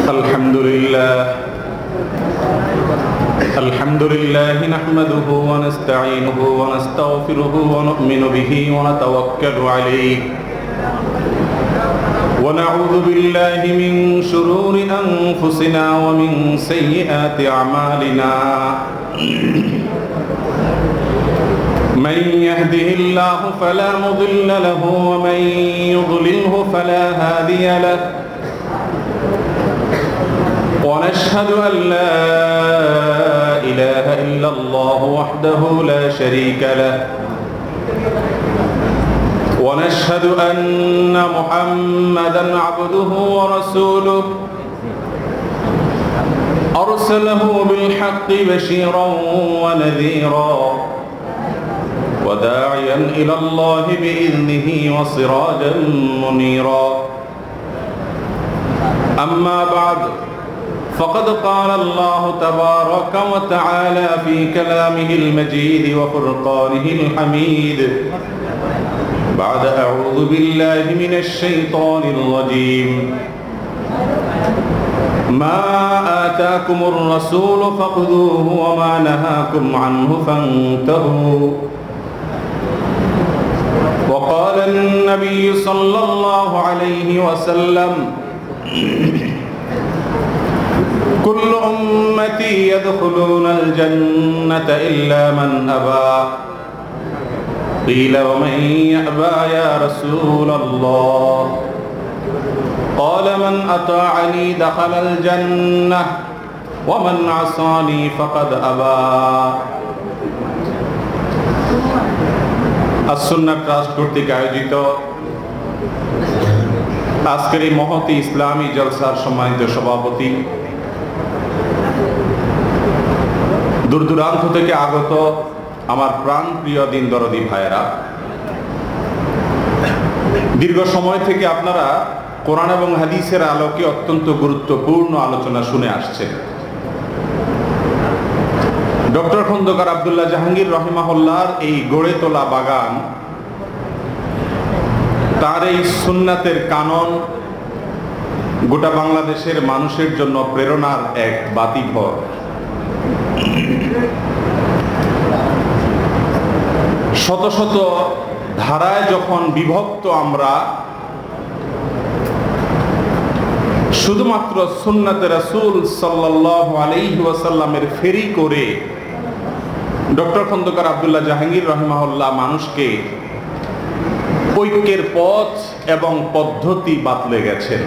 الحمد لله نحمده ونستعينه ونستغفره ونؤمن به ونتوكل عليه ونعوذ بالله من شرور أنفسنا ومن سيئات أعمالنا من يهده الله فلا مضل له ومن يضلله فلا هادي له ونشهد أن لا إله إلا الله وحده لا شريك له ونشهد أن محمدًا عبده ورسوله أرسله بالحق بشيرا ونذيرا وداعيا إلى الله بإذنه وسراجا منيرا أما بعد فقد قال الله تبارك وتعالى في كلامه المجيد وفرقانه الحميد بعد أعوذ بالله من الشيطان الرجيم ما آتاكم الرسول فخذوه وما نهاكم عنه فانتهوا وقال النبي صلى الله عليه وسلم كل أمتي يدخلون الجنة إلا من أبى قيل ومن يأبى يا رسول الله قال من أطاعني دخل الجنة ومن عصاني فقد أبى السنة trust কর্তৃক আয়োজিত আজকের এই মহতী ইসলামী জলসার সম্মানিত সভাপতি, দূর দূরান্ত থেকে আগত আমার প্রাণ প্রিয় দিন দরদি ভাইয়েরা, দীর্ঘ সময় থেকে আপনারা কোরআন এবং হাদিসের আলোকে অত্যন্ত গুরুত্বপূর্ণ আলোচনা শুনে আসছেন। ডক্টর খন্দকার আব্দুল্লাহ জাহাঙ্গীর রহিমাহুল্লাহর এই গড়ে তোলা বাগান, তার এই সুন্নাতের কানন গোটা বাংলাদেশের মানুষের জন্য প্রেরণার এক বাতিঘর। শত শত ধারায় যখন বিভক্ত আমরা, শুধুমাত্র সুন্নাতে রাসূল সাল্লাল্লাহু আলাইহি ওয়াসাল্লামের ফেরি করে ডক্টর খন্দকার আব্দুল্লাহ জাহাঙ্গীর রহিমাহুল্লাহ মানুষকে ঐক্যের পথ এবং পদ্ধতি বাতলে গেছেন।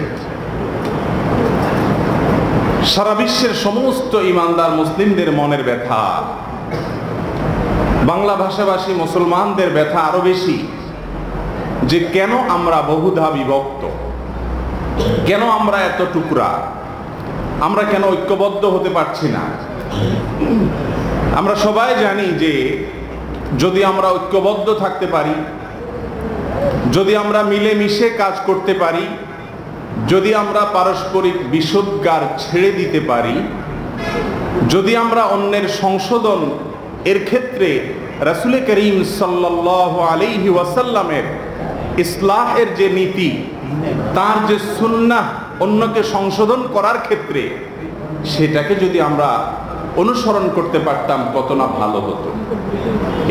সারা বিশ্বের সমস্ত ইমানদার মুসলিমদের মনের ব্যথা, বাংলা ভাষাভাষী মুসলমানদের ব্যথা আরো বেশি যে কেন আমরা বহুধা বিভক্ত, কেন আমরা এত টুকরা, আমরা কেন ঐক্যবদ্ধ হতে পারছি না। আমরা সবাই জানি যে যদি আমরা ঐক্যবদ্ধ থাকতে পারি, যদি আমরা মিলেমিশে কাজ করতে পারি, যদি আমরা পারস্পরিক বিষোদ্গার ছেড়ে দিতে পারি, যদি আমরা অন্যের সংশোধন এর ক্ষেত্রে রাসূল করিম সাল্লাল্লাহু আলাইহি ওয়াসাল্লামের ইসলাহের যে নীতি, তার যে সুন্নাহ অন্যকে সংশোধন করার ক্ষেত্রে, সেটাকে যদি আমরা অনুসরণ করতে পারতাম কত না ভালো হতো।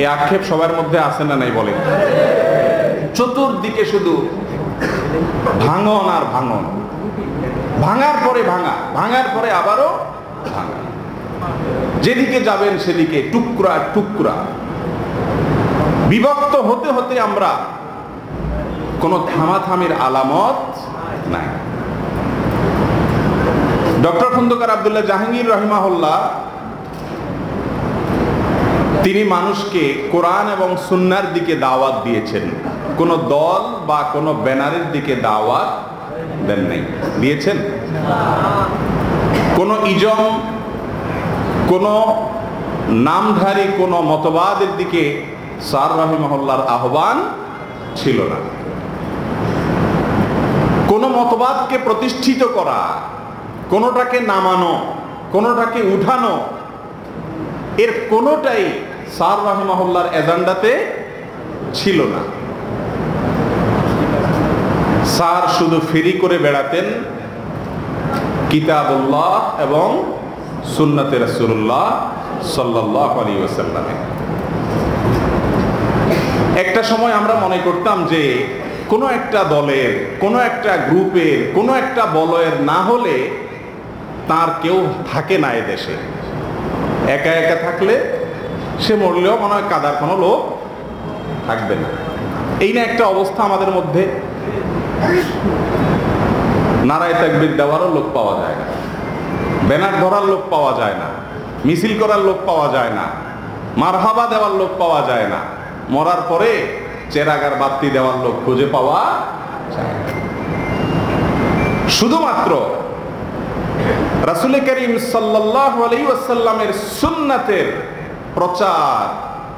এই আক্ষেপ সবার মধ্যে আছে না নাই বলেন? চতুর্দিকে শুধু ভাঙন আর ভাঙন, ভাঙার পরে ভাঙা, ভাঙার পরে আবারও ভাঙা, যেদিকে যাবেন সেদিকে টুকরা টুকরা, বিভক্ত হতে হতে আমরা কোনো থামাথামির আলামত নাই। ডক্টর খন্দকার আব্দুল্লাহ জাহাঙ্গীর রহিমাহুল্লাহ তিনি মানুষকে কোরআন এবং সুন্নাহর দিকে দাওয়াত দিয়েছেন, কোন দল বা কোন ব্যানারের দিকে দাওয়াত দেন নাই। দিয়েছেন? কোন ইজম, কোন নামধারী কোন মতবাদের দিকে স্যার রহিমাহুল্লাহর আহ্বান ছিল না। কোন মতবাদকে প্রতিষ্ঠিত করা, কোনটাকে নামানো, কোনটাকে উঠানো, এর কোনটাই স্যার রহিমাহুল্লাহর এজেন্ডাতে ছিল না। স্যার শুধু ফেরি করে বেড়াতেন কিতাবুল্লাহ এবং সুন্নাতে রাসূলুল্লাহ সাল্লাল্লাহু আলাইহি ওয়াসাল্লাম। একটা সময় আমরা মনে করতাম যে কোনো একটা দলের, কোনো একটা গ্রুপের, কোনো একটা বলয়ের না হলে তার কেউ থাকে না এদেশে। একা একা থাকলে সে মরলেও মনে হয় কাদার কোনো লোক থাকবে না। এই না একটা অবস্থা আমাদের মধ্যে। নারায়ে তাকবীর দেওয়ারও লোক পাওয়া যায় না, ব্যানার ধরার লোক পাওয়া যায় না, মিছিল করার লোক পাওয়া যায় না, মারহাবা দেওয়ার লোক পাওয়া যায় না। মরার পরে চেরাগার বাতি দেওয়ার লোক খুঁজে পাওয়া যায় না। শুধুমাত্র রাসূল করিম সাল্লাল্লাহু আলাইহি ওয়াসাল্লামের সুন্নাতের প্রচার,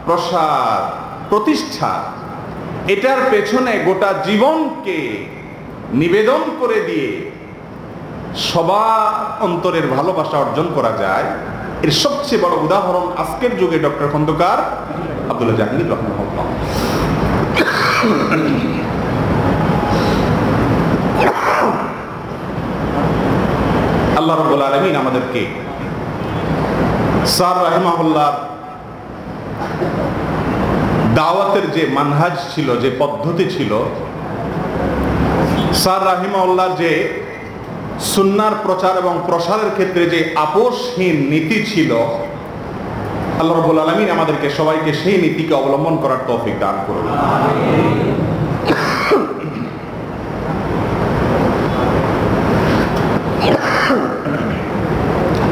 প্রসার, প্রতিষ্ঠা, এটার পেছনে গোটা জীবনকে নিবেদন করে দিয়ে সবার অন্তরের ভালোবাসা অর্জন করা যায়। এর সবচেয়ে বড় উদাহরণ আজকের যুগে ডক্টর খন্দকার আব্দুল্লাহ জাহাঙ্গীর রাহিমাহুল্লাহ। আল্লাহ রাব্বুল আলামিন আমাদেরকে স্যার রাহিমাহুল্লাহ দাওয়াতের যে মানহাজ ছিল, যে পদ্ধতি ছিল, স্যার রাহিমাহুল্লাহ যে সুন্নাহর প্রচার এবং প্রসারের ক্ষেত্রে যে আপোষহীন নীতি ছিল, আল্লাহ রাব্বুল আলামিন আমাদেরকে সবাইকে সেই নীতিকে অবলম্বন করার তৌফিক দান করুন।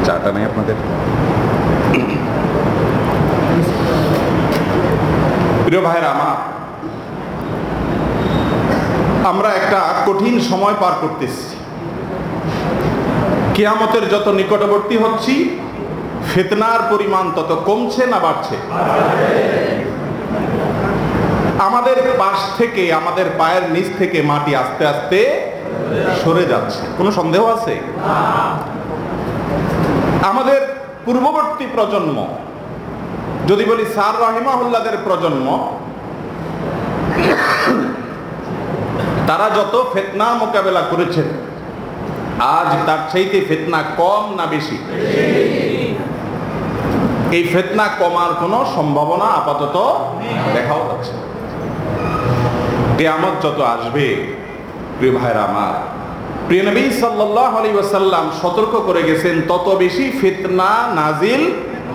চাটা নেই আপনাদের? প্রিয় ভাইরা আমার, আমরা একটা কঠিন সময় পার করতেছি। কিয়ামতের যত নিকটবর্তী হচ্ছি, ফিতনার পরিমাণ তত কমছে না বাড়ছে? আমাদের পাশ থেকে, আমাদের পায়ের নিচ থেকে মাটি আস্তে আস্তে সরে যাচ্ছে, কোনো সন্দেহ আছে? আমাদের পূর্ববর্তী প্রজন্ম, যদি বলি স্যার রাহিমাহুল্লাহদের প্রজন্ম, তারা যত ফিতনার মোকাবেলা করেছেন, আজ তার চাইতে ফিতনা কম না বেশি? এই ফিতনা কমার কোনো সম্ভাবনা আপাতত দেখাও যাচ্ছে। কিয়ামত যত আসবে, প্রিয় ভাইরা আমার, প্রিয় নবী সাল্লাল্লাহু আলাইহি ওয়াসাল্লাম সতর্ক করে গেছেন, তত বেশি ফিতনা নাজিল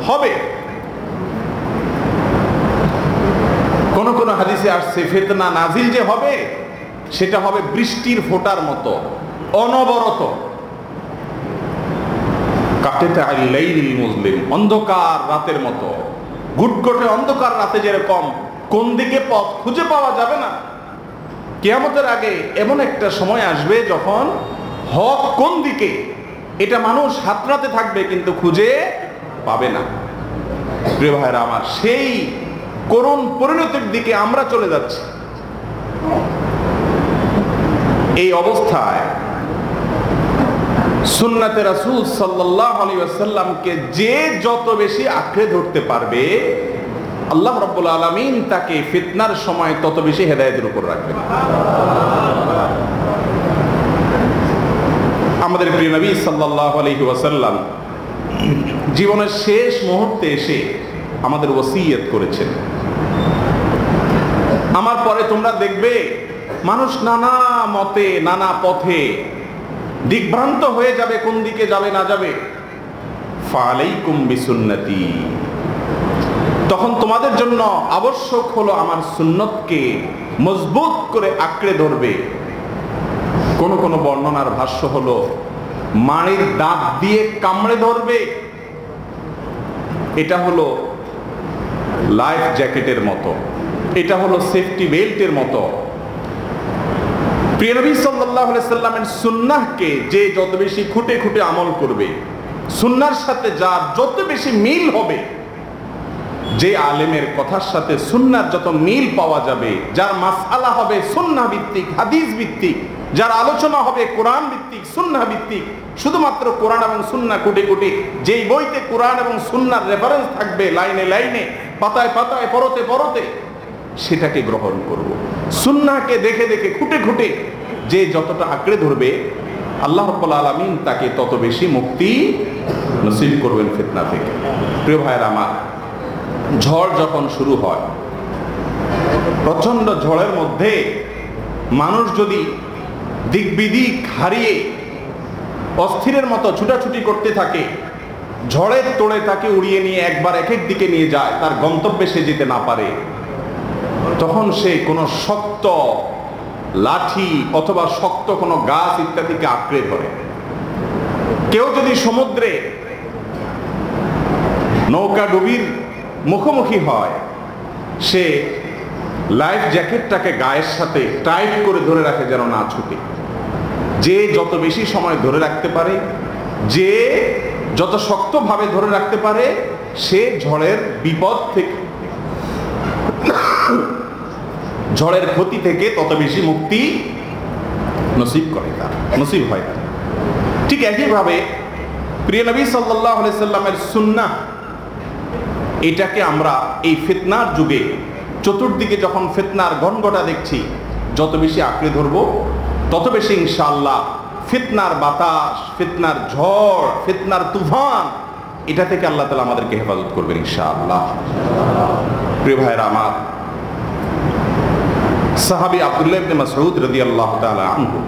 হবে। কোন কোন হাদিসে আসছে ফিতনা নাজিল যে হবে, সেটা হবে বৃষ্টির ফোঁটার মতো, অনবরত। অন্ধকার রাতের মতো, গুটগুটে অন্ধকার রাতে যেরকম কোন দিকে পথ খুঁজে পাওয়া যাবে না, কিয়ামতের আগে এমন একটা সময় আসবে যখন হক কোন দিকে এটা মানুষ হাতড়াতে থাকবে কিন্তু খুঁজে পাবে না। প্রিয় ভাইরা আমার, সেই করুণ পরিণতির দিকে আমরা চলে যাচ্ছি। এই অবস্থায় সুন্নাতে রাসূল সাল্লাল্লাহু আলাইহি ওয়াসাল্লামকে যে যত বেশি আঁকড়ে ধরতে পারবে, আল্লাহ রাব্বুল আলামিন তাকে ফিতনার সময় তত বেশি হেদায়েতের উপর রাখবেন। আমাদের প্রিয় নবী সাল্লাল্লাহু আলাইহি ওয়াসাল্লাম জীবনের শেষ মুহূর্তে এসে আমাদের ওসিয়ত করেছেন, আমার পরে তোমরা দেখবে মানুষ নানা মতে, নানা পথে দিকভ্রান্ত হয়ে যাবে, কোন দিকে যাবে না যাবে। ফালাইকুম বিসুন্নতি, তখন তোমাদের জন্য আবশ্যক হলো আমার সুন্নতকে মজবুত করে আঁকড়ে ধরবে। কোন কোন বর্ণনার ভাষ্য হলো মাড়ির দাঁত দিয়ে কামড়ে ধরবে। এটা হলো লাইফ জ্যাকেটের মতো, এটা হলো সেফটি বেল্টের মতো। প্রিয় নবী সাল্লাল্লাহু আলাইহি সাল্লামের সুন্নাহকে যে যত বেশি খুঁটে খুঁটে আমল করবে, সুন্নাহর সাথে যার যত বেশি মিল হবে, যে আলেমের কথার সাথে সুন্নাহর যত মিল পাওয়া যাবে, যার মাসআলা হবে সুন্নাহ ভিত্তিক, হাদিস ভিত্তিক, যার আলোচনা হবে কোরআন ভিত্তিক, সুন্নাহ ভিত্তিক, শুধুমাত্র কোরআন এবং সুন্নাহ কুটে কুটে, যেই বইতে কোরআন এবং সুন্নাহর রেফারেন্স থাকবে লাইনে লাইনে, পাতায় পাতায়, পরতে পরতে, সেটাকে গ্রহণ করব। সুন্নাহকে দেখে দেখে খুঁটে খুঁটে যে যতটা আঁকড়ে ধরবে, আল্লাহ রাব্বুল আলামিন তাকে তত বেশি মুক্তি নসিব করবেন ফিতনা থেকে। প্রিয় ভাইয়েরা আমার, ঝড় যখন শুরু হয়, প্রচন্ড ঝড়ের মধ্যে মানুষ যদি দিক বিদিক হারিয়ে অস্থিরের মতো ছুটাছুটি করতে থাকে, ঝড়ের তোড়ে তাকে উড়িয়ে নিয়ে একবার এক এক দিকে নিয়ে যায়, তার গন্তব্যে সে যেতে না পারে, তখন সে কোনো শক্ত লাঠি অথবা শক্ত কোনো গাছ ইত্যাদিকে আঁকড়ে ধরে। কেউ যদি সমুদ্রে নৌকা ডুবির মুখোমুখি হয়, সে লাইফ জ্যাকেটটাকে গায়ের সাথে টাইট করে ধরে রাখে যেন না ছুটে। যে যত বেশি সময় ধরে রাখতে পারে, যে যত শক্তভাবে ধরে রাখতে পারে, সে ঝড়ের বিপদ থেকে, ঝড়ের ক্ষতি থেকে তত বেশি মুক্তি নসিব করে, তার নসিব হয় তার। ঠিক একইভাবে প্রিয় নবী সাল্লাল্লাহু আলাইহি সাল্লামের সুন্নাহ, এটাকে আমরা এই ফিতনার যুগে চতুর্দিকে যখন ফিতনার গনগটা দেখছি, যত বেশি আঁকড়ে ধরবো তত বেশি ইনশাআল্লাহ ফিতনার বাতাস, ফিতনার ঝড়, ফিতনার তুফান, এটা থেকে আল্লাহ তাআলা আমাদেরকে হেফাজত করবেন ইনশাআল্লাহ। প্রিয় ভাইরা আমার, সাহাবী আব্দুল্লাহ ইবনে মাসউদ রাদিয়াল্লাহু তাআলা আনহু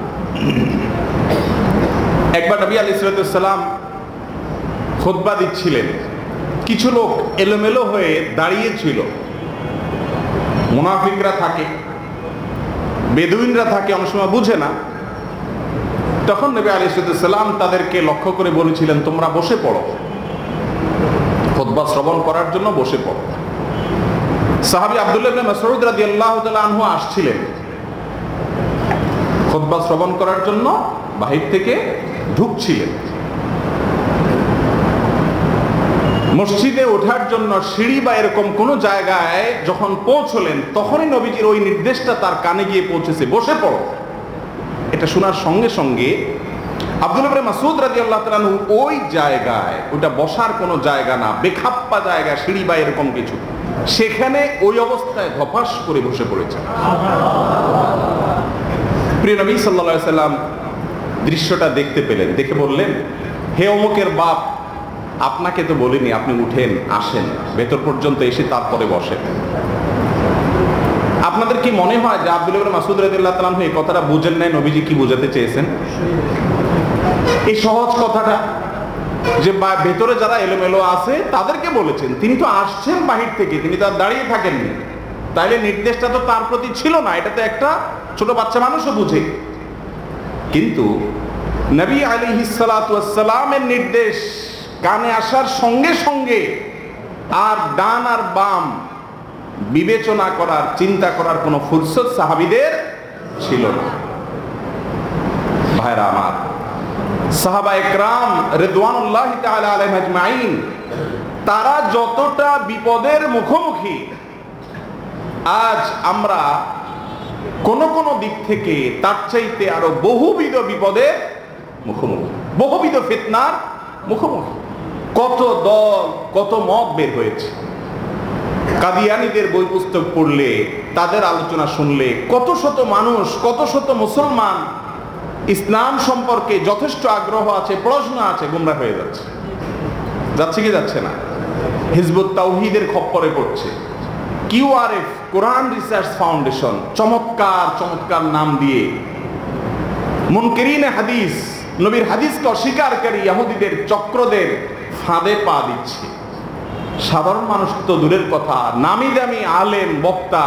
একবার নবী আলাইহিস সালাম খুতবা দিচ্ছিলেন, কিছু লোক এলোমেলো হয়ে দাঁড়িয়ে ছিল। মুনাফিকরা থাকে, বেদুইনরা থাকে, অনেক সময় বুঝে না। তখন নবী আলাইহিস সালাম তাদেরকে লক্ষ্য করে বলেছিলেন, তোমরা বসে পড়ো, খুতবা শ্রবণ করার জন্য বসে পড়ো। সাহাবী আব্দুল্লাহ ইবনে মাসউদ রাদিয়াল্লাহু তাআলা আনহু আসছিলেন খুতবা শ্রবণ করার জন্য, বাহির থেকে ঢুকছিলেন। মসজিদে ওঠার জন্য সিঁড়ি বা এরকম কোন জায়গায় যখন পৌঁছলেন, তখনই নবীজির ওই নির্দেশটা তার কানে গিয়ে পৌঁছেছে, বসে পড়ো। এটা শোনার সঙ্গে সঙ্গে আব্দুল্লাহ ইবনে মাসউদ রাদিয়াল্লাহু তাআলা আনহু ওই জায়গায়, ওটা বসার কোনো জায়গা না, বেখাপ্পা জায়গা, সিঁড়ি বা এরকম কিছু, সেখানে ওই অবস্থায় ধপাস করে বসে পড়েছেন। প্রিয় নবী সাল্লাল্লাহু আলাইহি সাল্লাম দৃশ্যটা দেখতে পেলেন, দেখে বললেন, হে অমুকের বাপ, আপনাকে তো বলিনি, আপনি উঠেন, আসেন, ভেতর পর্যন্ত এসে তারপরে বসেন। আপনাদের কি মনে হয় যে আব্দুল্লাহ ইবনে মাসউদ রাদিয়াল্লাহু তাআলা আনহু এই কথাটা বুঝেন নাই নবীজি কি বোঝাতে চেয়েছেন? এই সহজ কথাটা যে ভেতরে যারা এলোমেলো আছে তাদেরকে বলেছেন, তিনি তো আসছেন বাহির থেকে, তিনি তো আর দাঁড়িয়ে থাকেননি, তাইলে নির্দেশটা তো তার প্রতি ছিল না, এটা তো একটা ছোট বাচ্চা মানুষও বুঝে। কিন্তু নবী আলাইহিস সালাতু ওয়াস সালামের নির্দেশ কানে আসার সঙ্গে সঙ্গে আর ডান আর বাম বিবেচনা করার, চিন্তা করার কোনো ফুরসত সাহাবীদের ছিল না। ভাইরা আমার, সাহাবা একরাম রিদওয়ানুল্লাহি তাআলা আলাইহিম আজমাইন, তারা যতটা বিপদের মুখোমুখি, আজ আমরা কোন কোন দিক থেকে তার চাইতে আরো বহুবিধ বিপদের মুখোমুখি, বহুবিধ ফিতনার মুখোমুখি। কত দল, কত মত বের হয়েছে। কাদিয়ানীদের বই পুস্তক পড়লে, তাদের আলোচনা শুনলে, কত শত মানুষ, কত শত মুসলমান ইসলাম সম্পর্কে যথেষ্ট আগ্রহ আছে, পড়াশোনা আছে, গুমরাহ হয়ে যাচ্ছে। যাচ্ছে কি যাচ্ছে না? হিজবুত তাওহীদের খপ্পরে পড়ছে। কিউআরএফ, কোরআন রিসার্চ ফাউন্ডেশন, চমৎকার চমৎকার নাম দিয়ে মুনকিরিনে হাদিস, নবীর হাদিসকে অস্বীকারকারী ইহুদিদের চক্রদের ফাঁদে পা দিচ্ছে। সাধারণ মানুষ তো দূরের কথা, নামি দামি আলেম, বক্তা,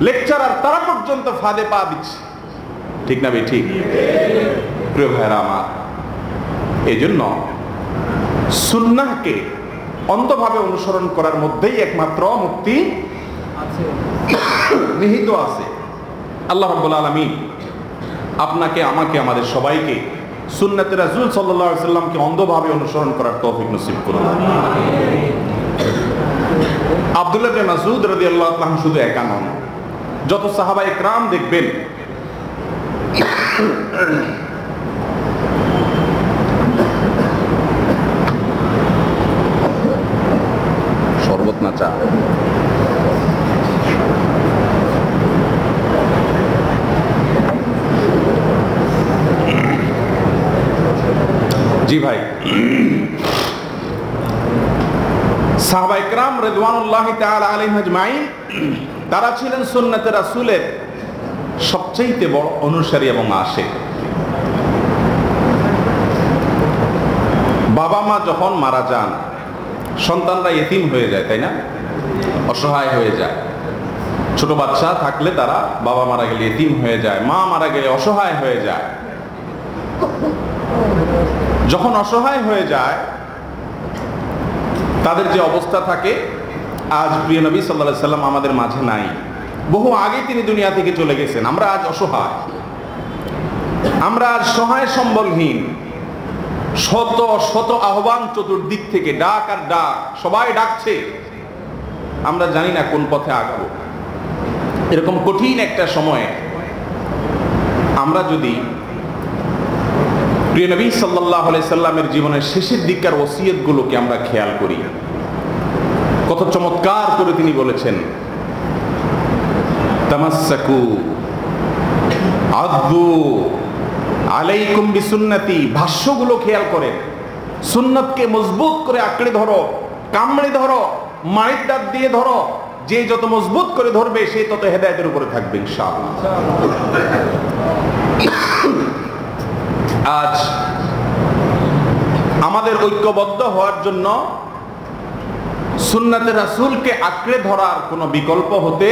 লেকচারার, তারা পর্যন্ত ফাঁদে পা দিচ্ছে। ঠিক না ভাই? ঠিক। প্রিয় ভাইরা আমার, এই জন্য সুন্নাহকে অন্ধভাবে অনুসরণ করার মধ্যেই একমাত্র মুক্তি নিহিত আছে। আল্লাহ রাব্বুল আলামিন আপনাকে, আমাকে, আমাদের সবাইকে সুন্নাতে রাসূল সাল্লাল্লাহু আলাইহি ওয়াসাল্লামকে অন্ধভাবে অনুসরণ করার তৌফিক নসিব করুন। আব্দুল্লাহ ইবনে মাসউদ রাদিয়াল্লাহু তাআলা শুধু একা নন, যত সাহাবা একরাম দেখবেন শরবত না চা, জি ভাই, সাহাবায়ে কেরাম রিদওয়ানুল্লাহি তাআলা আলাইহিম আজমাইন তারা ছিলেন সুন্নতে রাসূলের সবচেয়ে বড় অনুসারী এবং আশিক। বাবা মা যখন মারা যান, সন্তানরা ইতিম হয়ে যায়, তাই না? অসহায় হয়ে যায়। ছোট বাচ্চা থাকলে তারা বাবা মারা গেলে ইতিম হয়ে যায়, মা মারা গেলে অসহায় হয়ে যায়। যখন অসহায় হয়ে যায় তাদের যে অবস্থা থাকে, আজ প্রিয় নবী সাল্লাল্লাহু আলাইহি সাল্লাম আমাদের মাঝে নাই, বহু আগে তিনি দুনিয়া থেকে চলে গেছেন। আমরা আজ অসহায়, আমরা আজ সহায় সম্বলহীন। শত শত আহ্বান চতুর্দিক থেকে, ডাক আর ডাক, সবাই ডাকছে, আমরা জানি না কোন পথে আগাবো। এরকম কঠিন একটা সময়ে আমরা যদি প্রিয় নবী সাল্লাল্লাহু আলাইহি সাল্লামের জীবনের শেষের দিককার ওসিয়তগুলোকে আমরা খেয়াল করি, কত চমৎকার করে তিনি বলেছেন, তামাসসাকু আযু আলাইকুম বিসুন্নতি। ভাষ্যগুলো খেয়াল করেন, সুন্নতকে মজবুত করে আঁকড়ে ধরো, কামড়ে ধরো, মায়ের দাঁত দিয়ে ধরো। যে যত মজবুত করে ধরবে সে তত হেদায়েতের উপরে থাকবে ইনশাআল্লাহ। আজ আমাদের ঐক্যবদ্ধ হওয়ার জন্য সুন্নতে রাসূলকে আঁকড়ে ধরার কোনো বিকল্প হতে